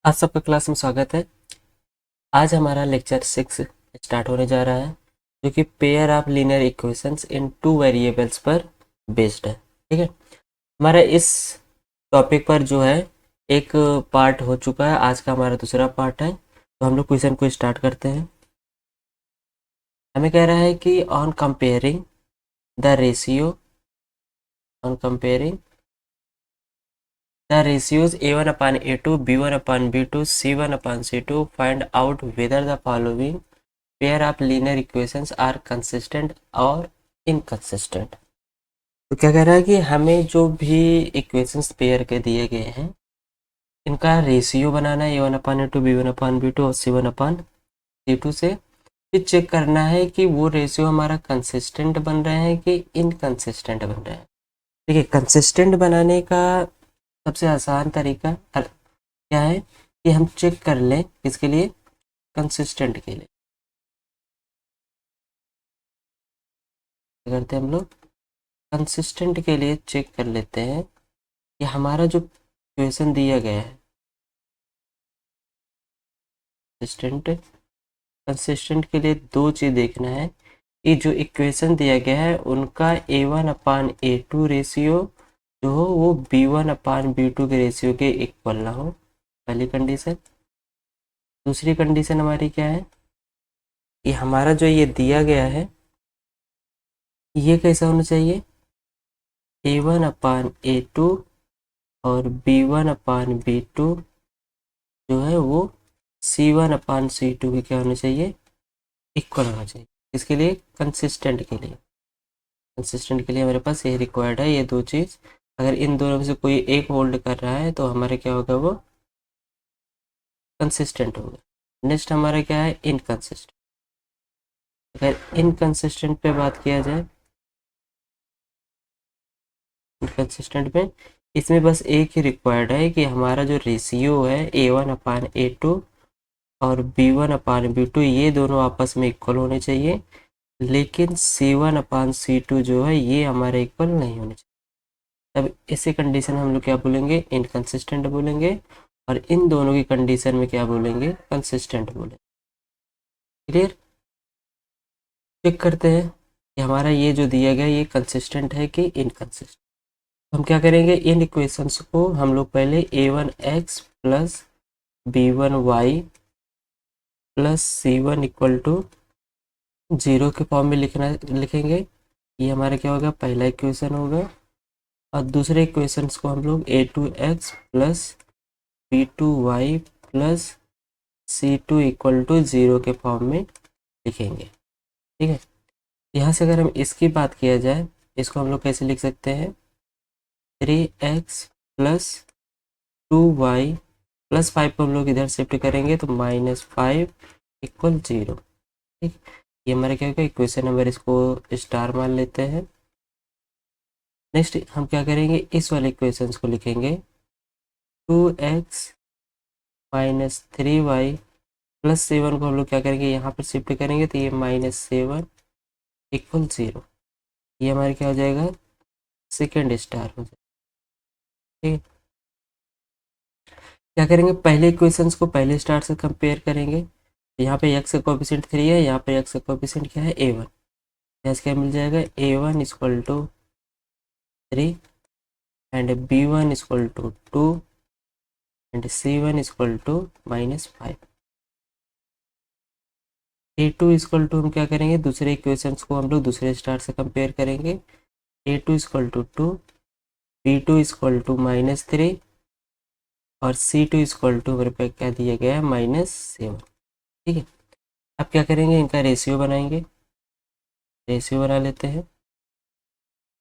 आज सबका क्लास में स्वागत है। आज हमारा लेक्चर 6 स्टार्ट होने जा रहा है, जो कि pair of linear equations in two variables पर बेस्ड है। ठीक है, हमारा इस टॉपिक पर जो है एक पार्ट हो चुका है, आज का हमारा दूसरा पार्ट है। तो हम लोग क्वेश्चन को स्टार्ट करते हैं। हमें कह रहा है कि on comparing the ratio on comparing the ratios a1 upon a2, b1 upon b2, c1 upon c2, find out whether the following pair of linear equations are consistent और inconsistent। तो क्या कह रहा है कि हमें जो भी इक्वेशंस पेयर के दिए गए हैं, इनका रेशियो बनाना है a1 upon a2, b1 upon b2 और c1 upon c2 से। फिर चेक करना है कि वो रेशियो हमारा कंसिस्टेंट बन रहे हैं कि इनकंसिस्टेंट बन रहे हैं। ठीक है, कंसिस्टेंट बनाने का सबसे आसान तरीका क्या है कि हम चेक कर लें, किसके लिए? कंसिस्टेंट के लिए। क्या करते हैं हम लोग? कंसिस्टेंट के लिए चेक कर लेते हैं कि हमारा जो इक्वेशन दिया गया है, कंसिस्टेंट के लिए दो चीज़ देखना है कि जो इक्वेशन दिया गया है उनका a1 अपान a2 रेशियो जो हो वो b1 अपान b2 के रेशियो के इक्वल ना हो, पहली कंडीशन। दूसरी कंडीशन हमारी क्या है कि हमारा जो ये दिया गया है ये कैसा होना चाहिए? a1 अपान a2 और b1 अपान b2 जो है वो c1 अपान c2 के क्या होना चाहिए? इक्वल होना चाहिए। इसके लिए कंसिस्टेंट के लिए हमारे पास ये रिक्वायर्ड है, ये दो चीज़। अगर इन दोनों में से कोई एक होल्ड कर रहा है तो हमारे क्या होगा? वो कंसिस्टेंट होगा। नेक्स्ट हमारा क्या है? इनकंसिस्टेंट। अगर इनकंसिस्टेंट पे बात किया जाए, इनकंसिस्टेंट में इसमें बस एक ही रिक्वायर्ड है कि हमारा जो रेशियो है a1 अपान a2 और b1 अपान b2 ये दोनों आपस में इक्वल होने चाहिए, लेकिन c1 अपान c2 जो है ये हमारे इक्वल नहीं होने चाहिए। तब इसी कंडीशन में हम लोग क्या बोलेंगे? इनकंसिस्टेंट बोलेंगे। और इन दोनों की कंडीशन में क्या बोलेंगे? कंसिस्टेंट बोलेंगे। क्लियर? चेक करते हैं कि हमारा ये जो दिया गया ये कंसिस्टेंट है कि इनकंसिस्टेंट। हम क्या करेंगे? इन इक्वेशंस को हम लोग पहले a1x plus b1y plus c1 equal to 0 के फॉर्म में लिखेंगे। ये हमारा क्या होगा? पहला इक्वेशन होगा। और दूसरे इक्वेशंस को हम लोग a2x plus b2y plus c2 equal to 0 के फॉर्म में लिखेंगे। ठीक है, यहाँ से अगर हम इसकी बात किया जाए, इसको हम लोग कैसे लिख सकते हैं? 3x प्लस 2y प्लस 5 को हम लोग इधर शिफ्ट करेंगे तो -5 इक्वल 0। ठीक, ये हमारा क्या होगा? इक्वेशन नंबर, इसको स्टार मान लेते हैं। नेक्स्ट हम क्या करेंगे? इस वाले इक्वेशंस को लिखेंगे 2x माइनस 3y प्लस 7 को हम लोग क्या करेंगे? यहाँ पर शिफ्ट करेंगे तो ये -7 इक्वल 0। ये हमारे क्या हो जाएगा? सेकेंड स्टार हो जाएगा। ठीक है, क्या करेंगे? पहले इक्वेशंस को पहले स्टार से कंपेयर करेंगे। यहाँ पे x का कोएफिशिएंट 3 है, यहाँ पे x का कोएफिशिएंट क्या है? a1। यहाँ से क्या मिल जाएगा? a1 equal to 3 and b1 equal to 2 and c1 equal to -5। a2 equal to हम क्या करेंगे? दूसरे इक्वेशंस को हम लोग दूसरे स्टार से कंपेयर करेंगे। a2 equal to 2, b2 equal to -3 और c2 इक्वल टू हमारे पे क्या दिया गया है? -7। ठीक है, अब क्या करेंगे? इनका रेशियो बनाएंगे। रेशियो बना लेते हैं।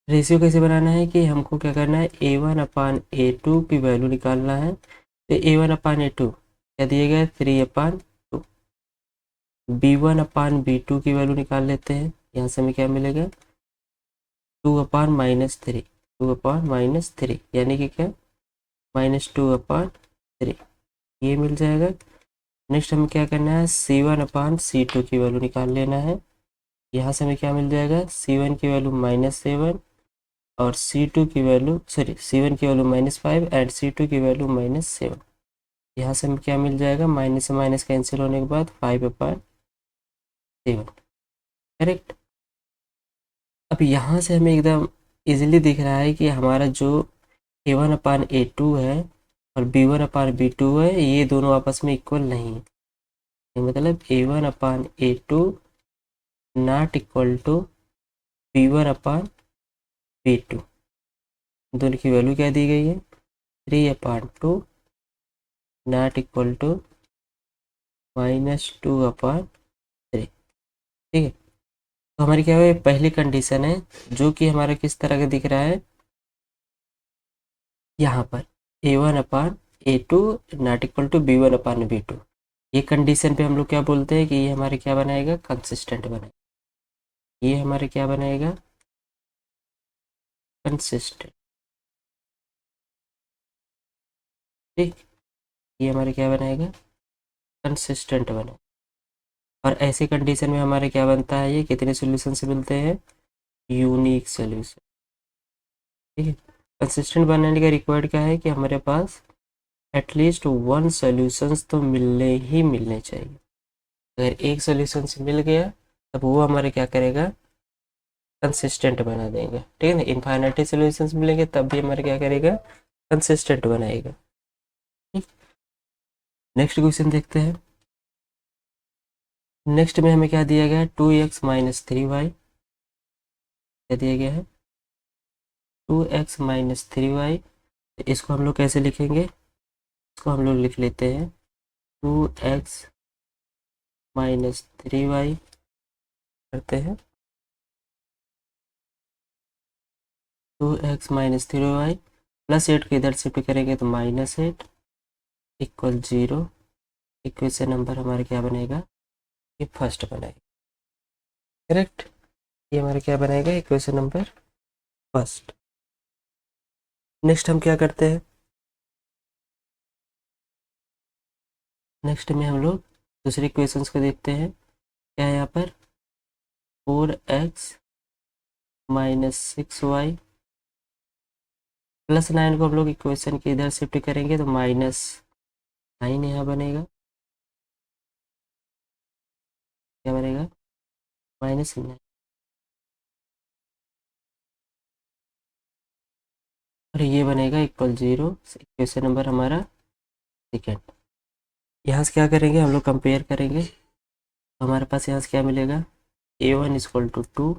रेशियो कैसे बनाना है कि हमको क्या करना है? a1 अपान a2 की वैल्यू निकालना है। तो a1 अपान a2 क्या दिया गया है? 3 अपान 2। b1 अपान b2 की वैल्यू निकाल लेते हैं। यहाँ से हमें क्या मिलेगा? 2 अपान -3, 2 अपान -3 यानी कि क्या? -2 अपान 3 ये मिल जाएगा। नेक्स्ट हमें क्या करना है? c1 अपान c2 की वैल्यू निकाल लेना है। यहाँ से हमें क्या मिल जाएगा? c1 की वैल्यू -7 और c2 की वैल्यू c1 की वैल्यू -5 एंड c2 की वैल्यू -7। यहाँ से हमें क्या मिल जाएगा, माइनस से माइनस कैंसिल होने के बाद 5/7, करेक्ट। अब यहाँ से हमें एकदम इजीली दिख रहा है कि हमारा जो A1/A2 है और B1/B2 है, ये दोनों आपस में इक्वल नहीं है। मतलब A1/A2 not equal to B1/B2। दोनों की वैल्यू क्या दी गई है, 3/2 नॉट इक्वल टू -2/3। ठीक है, तो हमारी क्या है, पहली कंडीशन है जो कि हमारा किस तरह का दिख रहा है, यहाँ पर A1/A2 not equal to B1/B2। ये कंडीशन पे हम लोग क्या बोलते हैं कि ये हमारे क्या बनाएगा, कंसिस्टेंट बनाएगा। ये हमारे क्या बनाएगा, कंसिस्टेंट। ठीक, ये हमारे क्या बनाएगा, कंसिस्टेंट बनाएगा। और ऐसे कंडीशन में हमारे क्या बनता है, ये कितने सोल्यूशन से मिलते हैं, यूनिक सोल्यूशन। ठीक है, कंसिस्टेंट बनाने का रिक्वायर्ड क्या है कि हमारे पास एटलीस्ट वन सोल्यूशंस तो मिलने ही मिलने चाहिए। अगर एक सोल्यूशन मिल गया तब वो हमारे क्या करेगा, कंसिस्टेंट बना देंगे। ठीक है ना, इनफाइनाइट सोल्यूशंस मिलेंगे तब भी हमारे क्या करेगा, कंसिस्टेंट बनाएगा। ठीक, नेक्स्ट क्वेश्चन देखते हैं। नेक्स्ट में हमें क्या दिया गया है, 2x - 3y। क्या दिया गया है, 2x - 3y। इसको हम लोग कैसे लिखेंगे, इसको हम लोग लिख लेते हैं 2x - 3y करते हैं, 2x - 3y +8 को इधर शिफ्ट करेंगे तो -8 इक्वल 0। इक्वेशन नंबर हमारा क्या बनेगा, ये फर्स्ट बनेगा, करेक्ट। ये हमारा क्या बनेगा, इक्वेशन नंबर फर्स्ट। नेक्स्ट हम क्या करते हैं, नेक्स्ट में हम लोग दूसरे इक्वेशंस को देखते हैं। क्या है यहाँ पर, 4x - 6y +9 को हम लोग इक्वेशन के इधर शिफ्ट करेंगे तो -9 यहाँ बनेगा। क्या बनेगा, -9। और ये बनेगा इक्वल 0। इक्वेशन नंबर हमारा सेकेंड। यहाँ से क्या करेंगे, हम लोग कंपेयर करेंगे तो हमारे पास यहाँ से क्या मिलेगा, A1 = 2,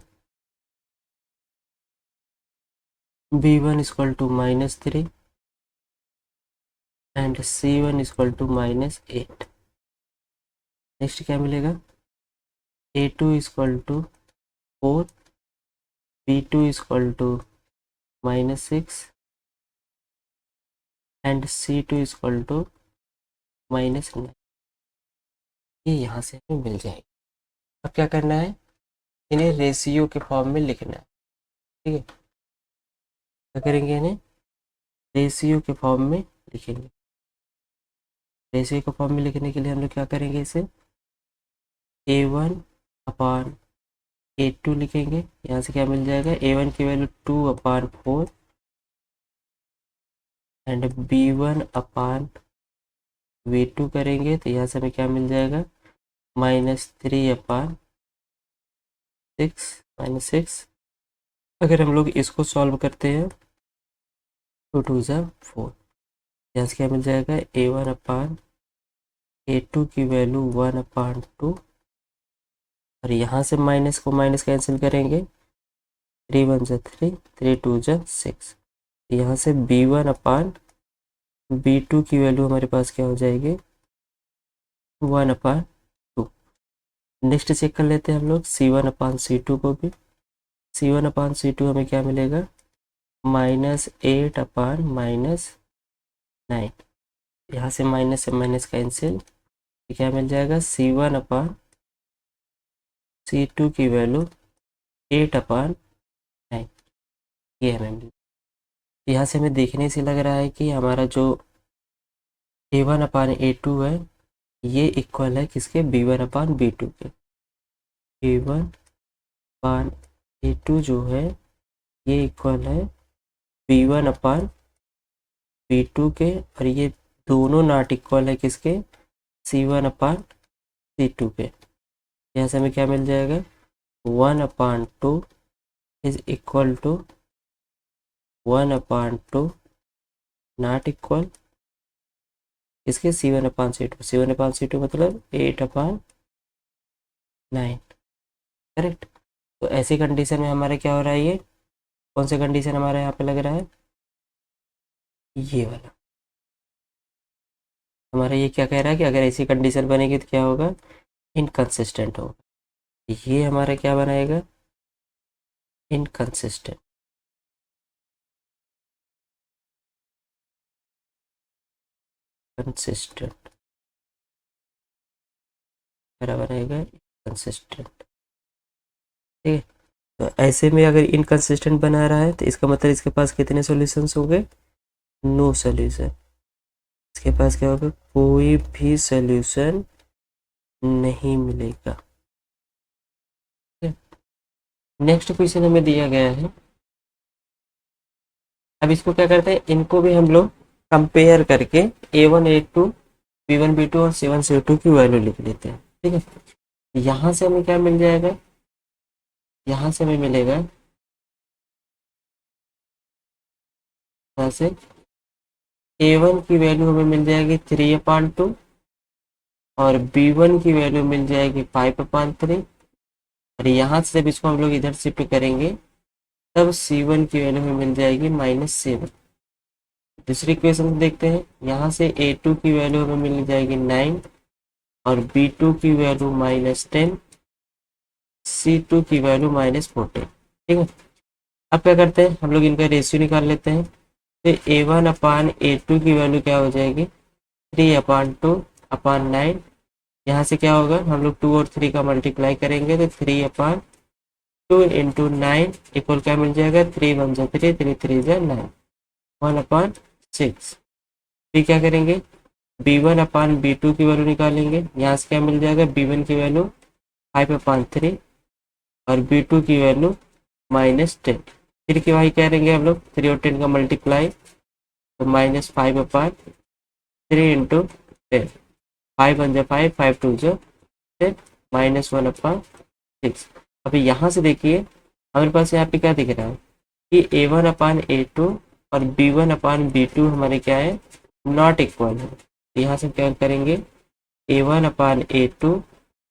B1 = -3 and C1 = -8। Next क्या मिलेगा, A2 = 4, B2 = -6 एंड C2 = -9। ये यहाँ से हमें मिल जाएगा। अब क्या करना है, इन्हें रेशियो के फॉर्म में लिखना है। ठीक है, क्या करेंगे, इन्हें रेशियो के फॉर्म में लिखेंगे। रेशियो के फॉर्म में लिखने के लिए हम लोग क्या करेंगे, इसे A1/A2 लिखेंगे। यहाँ से क्या मिल जाएगा, A1 की वैल्यू 2/4 एंड B1/V2 करेंगे तो यहाँ से हमें क्या मिल जाएगा, -3/6। अगर हम लोग इसको सॉल्व करते हैं तो 2 × 4। यहाँ से क्या मिल जाएगा, A1/A2 की वैल्यू 1/2 और यहाँ से माइनस को माइनस कैंसिल करेंगे, 3 × 1 = 3, 3 × 2 = 6। यहाँ से B1/B2 की वैल्यू हमारे पास क्या हो जाएगी, 1/2। नेक्स्ट चेक कर लेते हैं हम लोग C1/C2 को भी। C1/C2 हमें क्या मिलेगा, -8/9। यहाँ से माइनस कैंसिल, क्या मिल जाएगा, C1/C2 की वैल्यू 8/9। ये हमें मिल, यहाँ से हमें देखने से लग रहा है कि हमारा जो A1/A2 है ये इक्वल है किसके, B1/B2 के। A1/A2 जो है ये इक्वल है B1/B2 के, और ये दोनों नॉट इक्वल है किसके, C1/C2 पे। यहाँ से हमें क्या मिल जाएगा, 1/2 is equal to 1/2 not equal इसके C1/C2। C1/C2 मतलब 8/9। करेक्ट। तो ऐसी कंडीशन में हमारे क्या हो रहा है, ये कौन सा कंडीशन हमारा यहाँ पे लग रहा है, ये वाला। हमारा ये क्या कह रहा है कि अगर ऐसी कंडीशन बनेगी तो क्या होगा, इनकंसिस्टेंट होगा। ये हमारा क्या बनाएगा, इनकंसिस्टेंट। कंसिस्टेंट मेरा बनेगा कंसिस्टेंट। ठीक है। तो ऐसे में अगर इनकंसिस्टेंट बना रहा है तो इसका मतलब इसके पास कितने सॉल्यूशंस हो गए, नो सॉल्यूशन। इसके पास क्या होगा, कोई भी सॉल्यूशन नहीं मिलेगा। नेक्स्ट क्वेश्चन हमें दिया गया है, अब इसको क्या करते हैं, इनको भी हम लोग कंपेयर करके A1 A2 B1 B2 और C1 C2 की वैल्यू लिख लेते हैं। ठीक है। यहाँ से हमें क्या मिल जाएगा, यहाँ से हमें मिलेगा, यहाँ से A1 की वैल्यू हमें मिल जाएगी 3/2 और B1 की वैल्यू मिल जाएगी 5/3। और यहाँ से जब इसको हम लोग इधर शिफ्ट करेंगे तब C1 की वैल्यू हमें मिल जाएगी -7। दूसरी इक्वेशन देखते हैं, यहाँ से A2 की वैल्यू हमें मिल जाएगी 9 और B2 की वैल्यू -10, C2 की वैल्यू -14। ठीक है। अब क्या करते हैं, हम लोग इनका रेशियो निकाल लेते हैं। तो A1/A2 की वैल्यू क्या हो जाएगी, 3/2/9। यहाँ से क्या होगा, हम लोग 2 और 3 का मल्टीप्लाई करेंगे तो 3/2 इंटू 9 इक्वल क्या मिल जाएगा, 3 1 3 3 3 9, 1/6। फिर क्या करेंगे, B1/B2 की वैल्यू निकालेंगे। यहाँ से क्या मिल जाएगा, B1 की वैल्यू 5/3 और B2 की वैल्यू -10। फिर की वही करेंगे हम लोग, 3 और 10 का मल्टीप्लाई तो -5/3 इंटू 10, 5 1 5 5 2 10, -1/6। अभी यहाँ से देखिए हमारे पास यहाँ पे क्या दिख रहा है कि A1/A2 और B1/B2 हमारे क्या है, नॉट इक्वल है। तो यहाँ से क्या करेंगे, A1/A2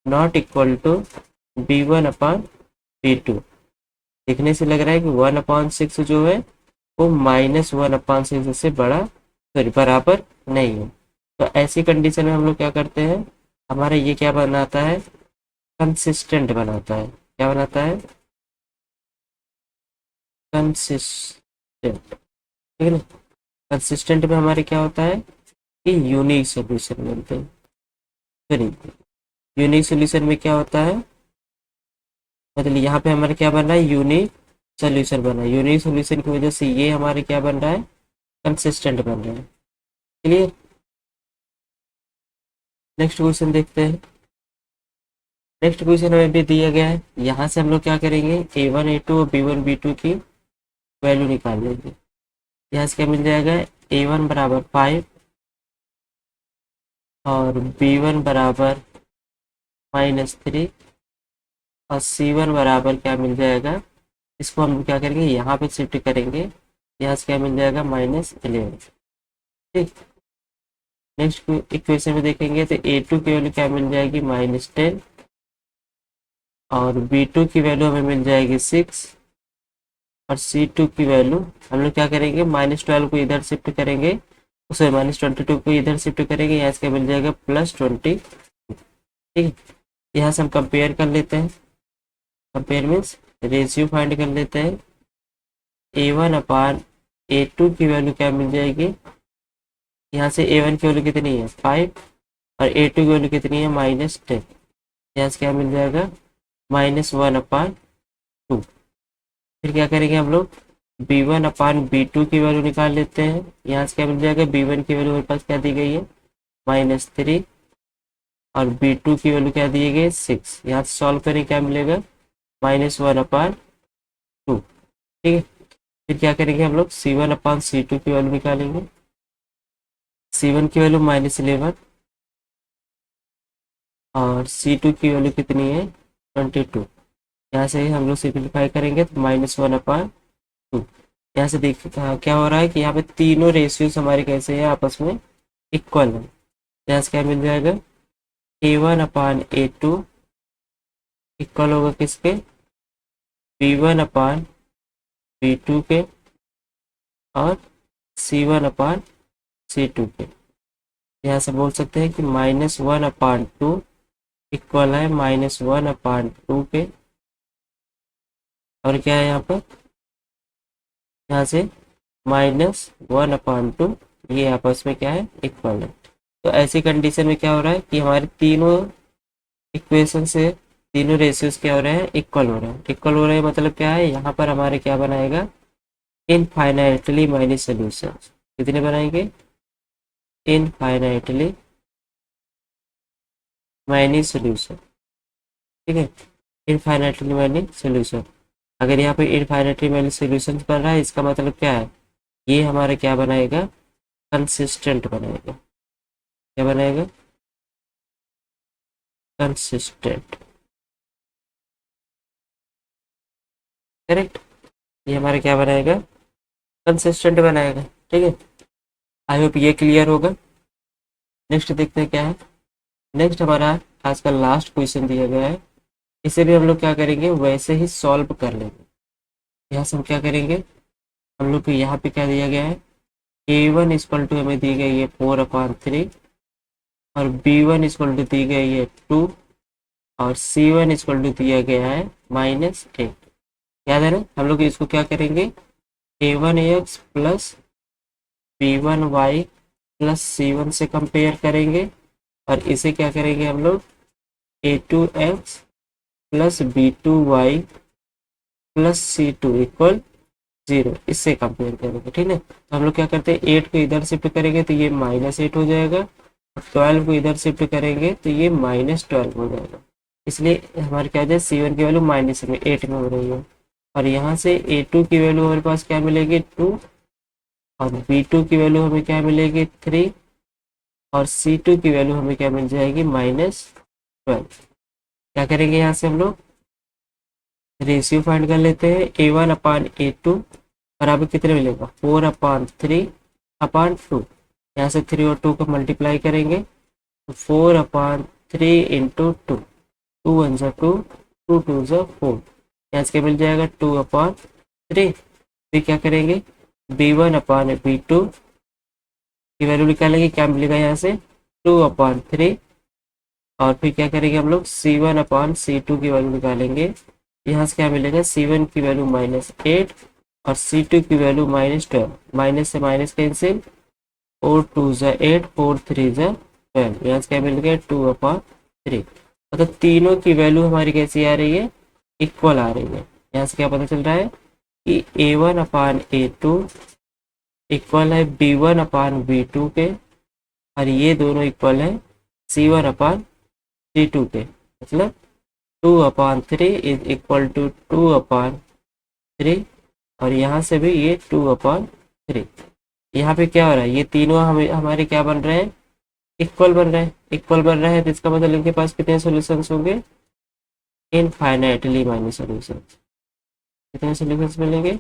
not equal to B1/B2। देखने से लग रहा है कि 1/6 जो है वो -1/6 से बड़ा, सॉरी बराबर नहीं है। तो ऐसी कंडीशन में हम लोग क्या करते हैं, हमारा ये क्या बनाता है, कंसिस्टेंट बनाता है। क्या बनाता है, कंसिस्टेंट। ठीक है ना। कंसिस्टेंट में हमारे क्या होता है कि यूनिक सोल्यूशन मिलते हैं। सॉरी, यूनिक सोल्यूशन में क्या होता है, मतलब यहाँ पे हमारे क्या बन रहा है, यूनिक सोल्यूशन बन रहा है। यूनिक सोल्यूशन की वजह से ये हमारे क्या बन रहा है, कंसिस्टेंट बन रहा है। चलिए नेक्स्ट क्वेश्चन देखते हैं। नेक्स्ट क्वेश्चन हमें भी दिया गया है, यहाँ से हम लोग क्या करेंगे, A1 A2 और B1 B2 की वैल्यू निकाल लेंगे। यहाँ से क्या मिल जाएगा, A1 बराबर 5 और B1 बराबर -3 और C1 बराबर क्या मिल जाएगा, इसको हम क्या करेंगे, यहाँ पे शिफ्ट करेंगे। यहाँ से क्या मिल जाएगा, -11। ठीक। नेक्स्ट इक्वेशन में देखेंगे तो A2 की वैल्यू क्या मिल जाएगी, -10 और B2 की वैल्यू हमें मिल जाएगी 6 और C2 की वैल्यू हम लोग क्या करेंगे, -12 को इधर शिफ्ट करेंगे, उसे -22 को इधर शिफ्ट करेंगे। यहाँ से क्या मिल जाएगा, +20। ठीक है। यहाँ से हम कंपेयर कर लेते हैं, कंपेयर मीन्स रेशियो फाइंड कर लेते हैं। A1/A2 की वैल्यू क्या मिल जाएगी, यहाँ से A1 की वैल्यू कितनी है, 5 और A2 की वैल्यू कितनी है, -10। यहाँ से क्या मिल जाएगा, -1/2। फिर क्या करेंगे हम लोग, B1/B2 की वैल्यू निकाल लेते हैं। यहाँ से क्या मिल जाएगा, B1 की वैल्यू मेरे पास क्या दी गई है, -3 और B2 की वैल्यू क्या दी गई है, 6। यहाँ से सॉल्व करें क्या मिलेगा, -1/2। ठीक है। फिर क्या करेंगे हम लोग, C1/C2 की वैल्यू निकालेंगे। C1 की वैल्यू -11 और C2 की वैल्यू कितनी है 22। यहाँ से हम लोग सिंप्लीफाई करेंगे तो -1/2। यहाँ से देख क्या हो रहा है कि यहाँ पे तीनों रेशियोज हमारे कैसे हैं, आपस में इक्वल है। यहाँ से क्या मिल जाएगा, A1/A2 इक्वल होगा किसके, B1/B2 के और C1/C2 के। यहाँ से बोल सकते हैं कि -1/2 इक्वल है -1/2 के। और क्या है यहाँ पर, यहाँ से -1/2 ये आपस में क्या है, इक्वल है। तो ऐसी कंडीशन में क्या हो रहा है कि हमारे तीनों इक्वेशन से तीनों रेशियोज क्या हो रहे हैं, इक्वल हो रहे हैं। इक्वल हो रहे हैं मतलब क्या है, यहाँ पर हमारे क्या बनाएगा, इनफाइनाइटली माइनी सोल्यूशन। कितने बनाएंगे, इनफाइनाइटली माइनी सोल्यूशन। ठीक है, इनफाइनाइटली माइनी सोल्यूशन। अगर यहाँ पे इनफाइनाइटली माइनी सोल्यूशन बन रहा है, इसका मतलब क्या है, ये हमारा क्या बनाएगा, कंसिस्टेंट बनाएगा। क्या बनाएगा, कंसिस्टेंट। करेक्ट, ये हमारा क्या बनाएगा, कंसिस्टेंट बनाएगा। ठीक है, आई होप ये क्लियर होगा। नेक्स्ट देखते हैं क्या है। नेक्स्ट हमारा आज का लास्ट क्वेश्चन दिया गया है, इसे भी हम लोग क्या करेंगे, वैसे ही सॉल्व कर लेंगे। यहाँ से हम क्या करेंगे, हम लोग को यहाँ पे क्या दिया गया है, A1 इक्वल टू हमें दी गई है 4/3 और B1 इक्वल टू दी गई है 2 और C1 इक्वल टू दिया गया है -8। याद है ना, हम लोग इसको क्या करेंगे, A1x plus B1y plus C1 से कंपेयर करेंगे और इसे क्या करेंगे हम लोग, A2x plus B2y plus C2 equal 0, इससे कंपेयर करेंगे। ठीक है, तो हम लोग क्या करते हैं, 8 को इधर शिफ्ट करेंगे तो ये -8 हो जाएगा, 12 को इधर शिफ्ट करेंगे तो ये -12 हो जाएगा। इसलिए हमारे क्या हो जाए, C1 की वैल्यू -8 में हो रही है और यहाँ से A2 की वैल्यू हमारे पास क्या मिलेगी 2 और B2 की वैल्यू हमें क्या मिलेगी 3 और C2 की वैल्यू हमें क्या मिल जाएगी -12। क्या करेंगे, यहाँ से हम लोग रेशियो फाइंड कर लेते हैं, A1/A2 बराबर कितने मिलेगा, 4/3/2। यहाँ से 3 और 2 को मल्टीप्लाई करेंगे तो 4/3 इंटू 2, 2 1 जा 2, 2 2 जा 4। यहाँ से क्या मिल जाएगा 2/3। फिर क्या करेंगे, B1/B2 की वैल्यू निकालेंगे, क्या मिलेगा यहाँ से 2/3 और फिर क्या करेंगे हम लोग, C1/C2 की वैल्यू निकालेंगे। यहाँ से क्या मिलेगा, C1 की वैल्यू -8 और C2 की वैल्यू -12। माइनस से माइनस कैंसिल, 4 2 जा 8, 4 3 जा 12। यहाँ से क्या मिल गया 2/3। मतलब तीनों की वैल्यू हमारी कैसी आ रही है, इक्वल आ रही है। यहाँ से क्या पता चल रहा है कि A1/A2 इक्वल है B1/B2 के और ये दोनों इक्वल है C1/C2 के। मतलब 2/3 इज इक्वल टू 2/3 और यहाँ से भी ये 2/3। यहाँ पे क्या हो रहा है, ये तीनों हमारे क्या बन रहे हैं, इक्वल बन रहे हैं। इक्वल बन रहे हैं तो इसका मतलब इनके पास कितने सॉल्यूशंस होंगे, इनफाइनाइटली माइनी सॉल्यूशन। कितने सॉल्यूशंस मिलेंगे,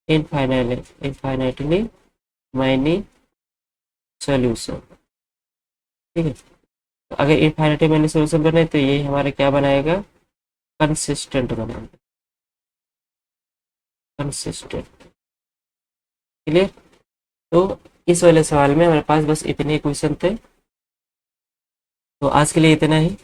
इनफाइनाइटली माइनी सॉल्यूशन। ठीक है, तो अगर इनफाइनाइटली माइनी सॉल्यूशन बने तो ये हमारा क्या बनाएगा, कंसिस्टेंट बनाएगा, कंसिस्टेंट। क्लियर। तो इस वाले सवाल में हमारे पास बस इतने क्वेश्चन थे, तो आज के लिए इतना ही।